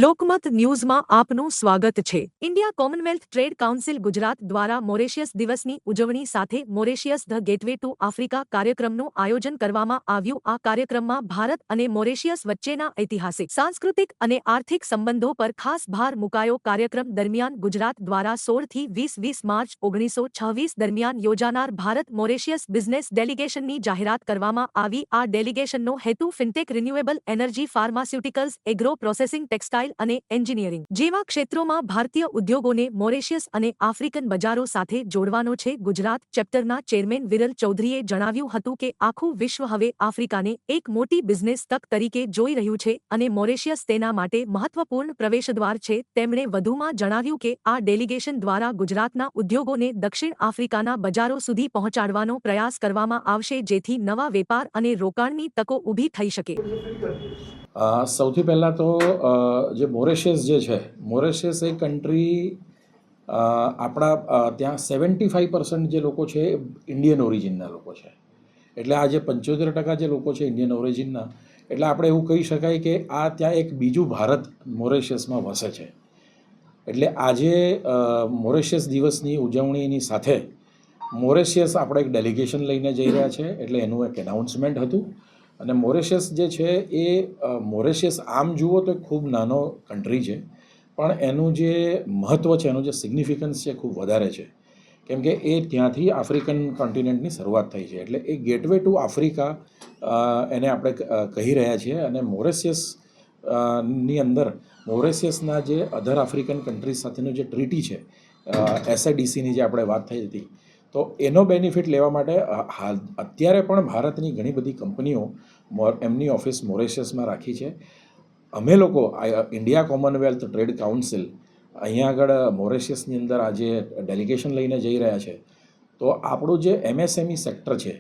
લોકમત ન્યૂઝમાં આપનું સ્વાગત છે। India Commonwealth trade council Gujarat દ્વારા મોરેશિયસ દિવસની ઉજવણી સાથે Mauritius the gateway two Africa કાર્યક્રમનું આયોજન કરવામાં આવ્યું। આ કાર્યક્રમમાં ભારત અને મોરેશિયસ વચ્ચેના ઐતિહાસિક સાંસ્કૃતિક અને આર્થિક સંબંધો પર ખાસ ભાર મુકાયો। કાર્યક્રમ દરમિયાન ગુજરાત દ્વારા 16 થી 20 માર્ચ 1926 દરમિયાન યોજાનાર ભારત મોરેશિયસ બિઝનેસ ડેલિગેશનની જાહેરાત કરવામાં આવી। આ ડેલિગેશનનો હેતુ fintech, renewable energy, pharmaceuticals, agro processing, textile અને એન્જિનિયરિંગ જેવા ક્ષેત્રોમાં ભારતીય ઉદ્યોગોને મોરેશિયસ અને આફ્રિકન બજારો સાથે જોડવાનો છે। ગુજરાત ચેપ્ટરના ચેરમેન વિરલ ચૌધરીએ જણાવ્યું હતું કે આખું વિશ્વ હવે આફ્રિકાને એક મોટી બિઝનેસ તક તરીકે જોઈ રહ્યું છે અને મોરેશિયસ તેના માટે મહત્વપૂર્ણ પ્રવેશદ્વાર છે। તેમણે વધુમાં જણાવ્યું કે આ ડેલિગેશન દ્વારા ગુજરાતના ઉદ્યોગોને દક્ષિણ આફ્રિકાના બજારો સુધી પહોંચાડવાનો પ્રયાસ કરવામાં આવશે, જેથી નવા વેપાર અને રોકાણની તકો ઊભી થઈ શકે। સૌથી પહેલાં તો જે મોરેશિયસ જે છે, મોરેશિયસ એ કન્ટ્રી આપણા ત્યાં 75% જે લોકો છે એ ઇન્ડિયન ઓરિજિનના લોકો છે। એટલે આ જે 75% જે લોકો છે ઇન્ડિયન ઓરિજિનના, એટલે આપણે એવું કહી શકાય કે આ ત્યાં એક બીજું ભારત મોરેશિયસમાં વસે છે। એટલે આજે મોરેશિયસ દિવસની ઉજવણીની સાથે મોરેશિયસ આપણે એક ડેલિગેશન લઈને જઈ રહ્યા છે, એટલે એનું એક એનાઉન્સમેન્ટ હતું। અને મોરેશિયસ જે છે એ મોરેશિયસ આમ જુઓ તો ખૂબ નાનો કન્ટ્રી છે, પણ એનું જે મહત્ત્વ છે, એનું જે સિગ્નિફિકન્સ છે ખૂબ વધારે છે, કેમ કે એ ત્યાંથી આફ્રિકન કોન્ટિનેન્ટની શરૂઆત થઈ છે। એટલે એ ગેટવે ટુ આફ્રિકા એને આપણે કહી રહ્યા છીએ। અને મોરેશિયસ ની અંદર મોરેશિયસના જે અધર આફ્રિકન કન્ટ્રીઝ સાથેનું જે ટ્રીટી છે, SADCની જે આપણે વાત થઈ હતી, તો એનો બેનિફિટ લેવા માટે હાલ અત્યારે પણ ભારતની ઘણી બધી કંપનીઓ એમની ઓફિસ મોરેશિયસમાં રાખી છે। અમે લોકો ઇન્ડિયા કોમનવેલ્થ ટ્રેડ કાઉન્સિલ અહીંયા આગળ મોરેશિયસની અંદર આજે ડેલિગેશન લઈને જઈ રહ્યા છે। તો આપણું જે MSME સેક્ટર છે,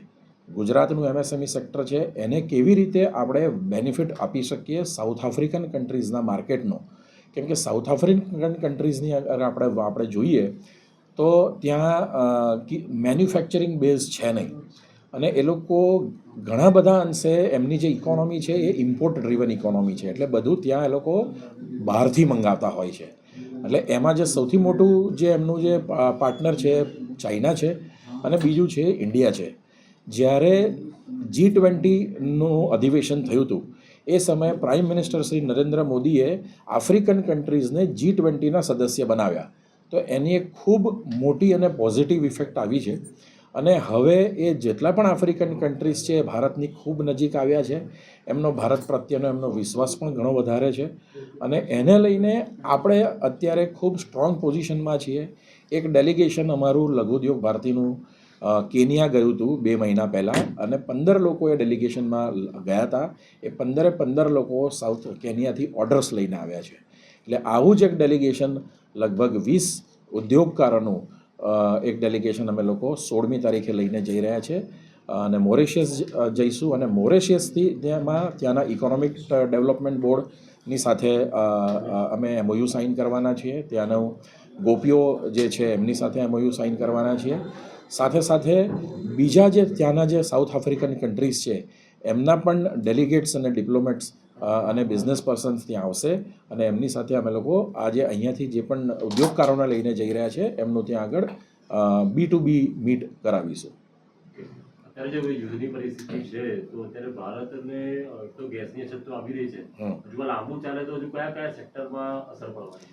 ગુજરાતનું MSME સેક્ટર છે, એને કેવી રીતે આપણે બેનિફિટ આપી શકીએ સાઉથ આફ્રિકન કન્ટ્રીઝના માર્કેટનો, કેમ કે સાઉથ આફ્રિકન કન્ટ્રીઝની અગર આપણે જોઈએ તો ત્યાં મેન્યુફેક્ચરિંગ બેઝ છે નહીં, અને એ લોકો ઘણા બધા અંશે એમની જે ઇકોનોમી છે એ ઇમ્પોર્ટ ડ્રીવન ઇકોનોમી છે। એટલે બધું ત્યાં એ લોકો બહારથી મંગાવતા હોય છે। એટલે એમાં જે સૌથી મોટું જે એમનું જે પાર્ટનર છે ચાઇના છે, અને બીજું છે ઇન્ડિયા છે। જ્યારે G20નું અધિવેશન થયું હતું એ સમયે પ્રાઇમ મિનિસ્ટર શ્રી નરેન્દ્ર મોદીએ આફ્રિકન કન્ટ્રીઝને G20ના સદસ્ય બનાવ્યા। તો એની એક ખૂબ મોટી અને પોઝિટિવ ઇફેક્ટ આવી છે, અને હવે એ જેટલા પણ આફ્રિકન કન્ટ્રીઝ છે એ ભારતની ખૂબ નજીક આવ્યા છે। એમનો ભારત પ્રત્યેનો એમનો વિશ્વાસ પણ ઘણો વધારે છે, અને એને લઈને આપણે અત્યારે ખૂબ સ્ટ્રોંગ પોઝિશનમાં છીએ। એક ડેલિગેશન અમારું લઘુ ઉદ્યોગ ભારતીનું કેનિયા ગયું હતું 2 મહિના પહેલાં, અને 15 લોકો એ ડેલિગેશનમાં ગયા હતા। એ 15 લોકો સાઉથ કેનિયાથી ઓર્ડર્સ લઈને આવ્યા છે। એટલે આવું જ એક ડેલિગેશન લગભગ 20 ઉદ્યોગકારોનું એક ડેલિગેશન અમે લોકો 16મી તારીખે લઈને જઈ રહ્યા છે, અને મોરેશિયસ જઈશું। અને મોરેશિયસથી ત્યાંના ઇકોનોમિક ડેવલપમેન્ટ બોર્ડની સાથે અમે MOU સાઇન કરવાના છીએ। ત્યાંનો ગોપીઓ જે છે એમની સાથે MOU સાઇન કરવાના છીએ। સાથે સાથે બીજા જે ત્યાંના જે સાઉથ આફ્રિકન કન્ટ્રીઝ છે એમના પણ ડેલિગેટ્સ અને ડિપ્લોમેટ્સ અને બિઝનેસ પર્સન્સ ત્યાં આવશે, અને એમની સાથે અમે લોકો આજે અહીંયાથી જે પણ ઉદ્યોગકારોને લઈને જઈ રહ્યા છે એમનું ત્યાં આગળ B2B મીટ કરાવીશું। અત્યારે જે યુદ્ધની પરિસ્થિતિ છે, તો અત્યારે ભારતને તો ગેસની અછત તો આવી રહી છે, હજુ લાંબુ ચાલે તો હજુ કયા કયા સેક્ટરમાં અસર પડવાની?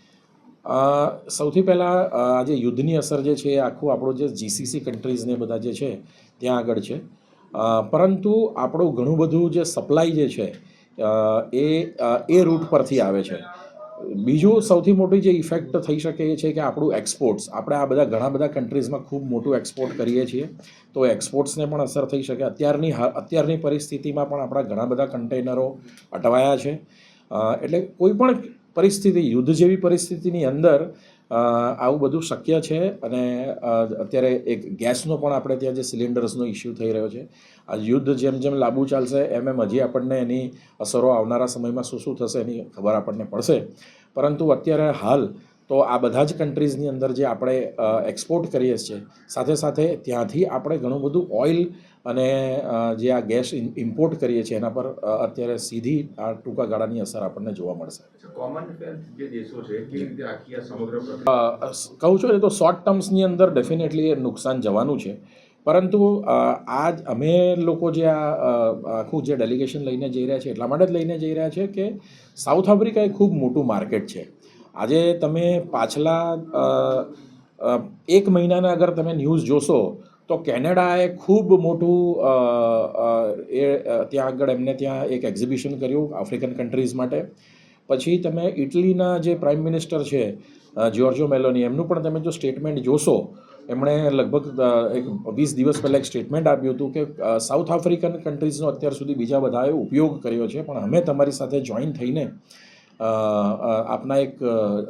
સૌથી પહેલાં આજે યુદ્ધની અસર જે છે એ આખું આપણું જે GCC કન્ટ્રીઝને બધા જે છે ત્યાં આગળ છે, પરંતુ આપણું ઘણું બધું જે સપ્લાય જે છે એ રૂટ પરથી આવે છે। બીજું સૌથી મોટી જે ઇફેક્ટ થઈ શકે એ છે કે આપણું એક્સપોર્ટ્સ, આપણે આ બધા ઘણા બધા કન્ટ્રીઝમાં ખૂબ મોટું એક્સપોર્ટ કરીએ છીએ, તો એક્સપોર્ટ્સને પણ અસર થઈ શકે। અત્યારની પરિસ્થિતિમાં પણ આપણા ઘણા બધા કન્ટેનરો અટવાયા છે। એટલે કોઈ પણ પરિસ્થિતિ, યુદ્ધ જેવી પરિસ્થિતિની અંદર આવું બધું શક્ય છે। અને અત્યારે એક ગેસનો પણ આપણે ત્યાં જે સિલિન્ડર્સનો ઇસ્યુ થઈ રહ્યો છે, આ યુદ્ધ જેમ જેમ લાંબુ ચાલશે એમ હજી આપણને એની અસરો આવનારા સમયમાં શું થશે એની ખબર આપણને પડશે, પરંતુ અત્યારે હાલ તો આ બધા જ કન્ટ્રીઝની અંદર જે આપણે એક્સપોર્ટ કરીએ છીએ, સાથે સાથે ત્યાંથી આપણે ઘણું બધું ઓઇલ અને જે આ ગેસ ઇમ્પોર્ટ કરીએ છીએ એના પર અત્યારે સીધી આ ટૂંકા ગાળાની અસર આપણને જોવા મળશે. કોમનવેલ્થ જે દેશો છે કેવી રીતે આખી આ સમગ્ર કહું છું એ તો શોર્ટ ટર્મ્સની અંદર ડેફિનેટલી એ નુકસાન જવાનું છે, પરંતુ આ અમે લોકો જે આ આખું જે ડેલિગેશન લઈને જઈ રહ્યા છે એટલા માટે જ લઈને જઈ રહ્યા છે કે સાઉથ આફ્રિકા એ ખૂબ મોટું માર્કેટ છે. આજે તમે પાછલા 1 મહિનાના અગર તમે ન્યૂઝ જોશો તો કેનેડાએ ખૂબ મોટું ત્યાં આગળ એમને ત્યાં એક એક્ઝિબિશન કર્યું આફ્રિકન કન્ટ્રીઝ માટે. પછી તમે ઇટલીના જે પ્રાઇમ મિનિસ્ટર છે જ્યોર્જો મેલોની, એમનું પણ તમે જો સ્ટેટમેન્ટ જોશો, એમણે લગભગ 20 દિવસ પહેલાં એક સ્ટેટમેન્ટ આપ્યું હતું કે સાઉથ આફ્રિકન કન્ટ્રીઝનો અત્યાર સુધી બીજા બધાએ ઉપયોગ કર્યો છે, પણ અમે તમારી સાથે જોઈન થઈને આપના એક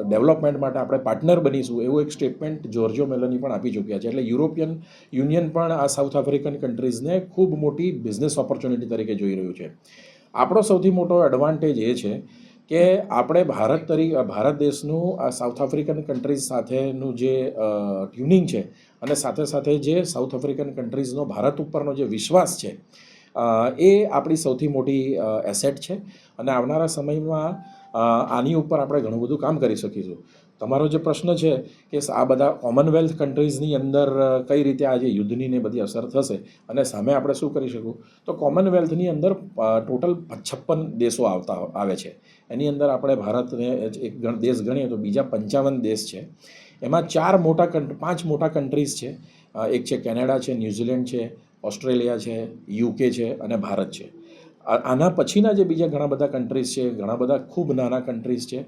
ડેવલપમેન્ટ માટે આપણે પાર્ટનર બનીશું, એવું એક સ્ટેટમેન્ટ જ્યોર્જો મેલોની પણ આપી ચૂક્યા છે. એટલે યુરોપિયન યુનિયન પણ આ સાઉથ આફ્રિકન કન્ટ્રીઝને ખૂબ મોટી બિઝનેસ ઓપોર્ચ્યુનિટી તરીકે જોઈ રહ્યું છે. આપણો સૌથી મોટો એડવાન્ટેજ એ છે કે આપણે ભારત દેશનું આ સાઉથ આફ્રિકન કન્ટ્રીઝ સાથેનું જે ટ્યુનિંગ છે અને સાથે સાથે જે સાઉથ આફ્રિકન કન્ટ્રીઝનો ભારત ઉપરનો જે વિશ્વાસ છે એ આપણી સૌથી મોટી એસેટ છે, અને આવનારા સમયમાં આની ઉપર આપણે ઘણું બધું કામ કરી શકીશું. તમારો જે પ્રશ્ન છે કે આ બધા કોમનવેલ્થ કન્ટ્રીઝની અંદર કઈ રીતે આ જે યુદ્ધની ને બધી અસર થશે અને સામે આપણે શું કરી શકું, તો કોમનવેલ્થની અંદર ટોટલ 56 દેશો આવે છે. એની અંદર આપણે ભારતને એક દેશ ગણીએ તો બીજા 55 દેશ છે. એમાં 5 મોટા કન્ટ્રીઝ છે. એક છે કેનેડા છે, ન્યૂઝીલેન્ડ છે, ઓસ્ટ્રેલિયા છે, યુકે છે અને ભારત છે. આના પછીના જે બીજા ઘણા બધા કન્ટ્રીઝ છે, ઘણા બધા ખૂબ નાના કન્ટ્રીઝ છે,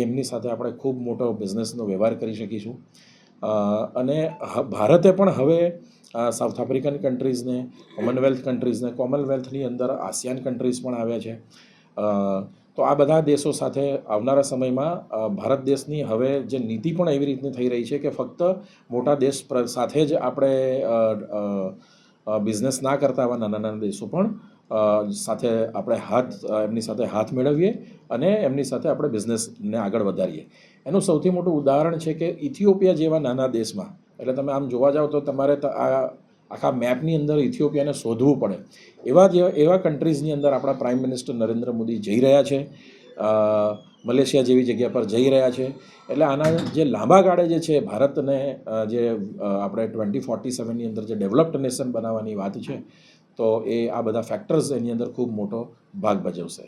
એમની સાથે આપણે ખૂબ મોટો બિઝનેસનો વ્યવહાર કરી શકીશું. અને ભારતે પણ હવે સાઉથ આફ્રિકન કન્ટ્રીઝને, કોમનવેલ્થ કન્ટ્રીઝને, કોમનવેલ્થની અંદર આસિયાન કન્ટ્રીઝ પણ આવ્યા છે. તો આ બધા દેશો સાથે આવનારા સમયમાં ભારત દેશની હવે જે નીતિ પણ એવી રીતની થઈ રહી છે કે ફક્ત મોટા દેશ સાથે જ આપણે બિઝનેસ ના કરતા આવા નાના નાના દેશો પણ સાથે આપણે એમની સાથે હાથ મેળવીએ અને એમની સાથે આપણે બિઝનેસને આગળ વધારીએ. એનું સૌથી મોટું ઉદાહરણ છે કે ઇથિયોપિયા જેવા નાના દેશમાં, એટલે તમે આમ જોવા જાઓ તો તમારે આખા મેપની અંદર ઇથિયોપિયાને શોધવું પડે, એવા કન્ટ્રીઝની અંદર આપણા પ્રાઇમ મિનિસ્ટર નરેન્દ્ર મોદી જઈ રહ્યા છે. મલેશિયા જેવી જગ્યા પર જઈ રહ્યા છે. એટલે આના જે લાંબા ગાળે જે છે ભારતને જે આપણે 2047ની અંદર જે ડેવલપ્ડ નેશન બનાવવાની વાત છે, તો એ આ બધા ફેક્ટર્સ એની અંદર ખૂબ મોટો ભાગ ભજવશે.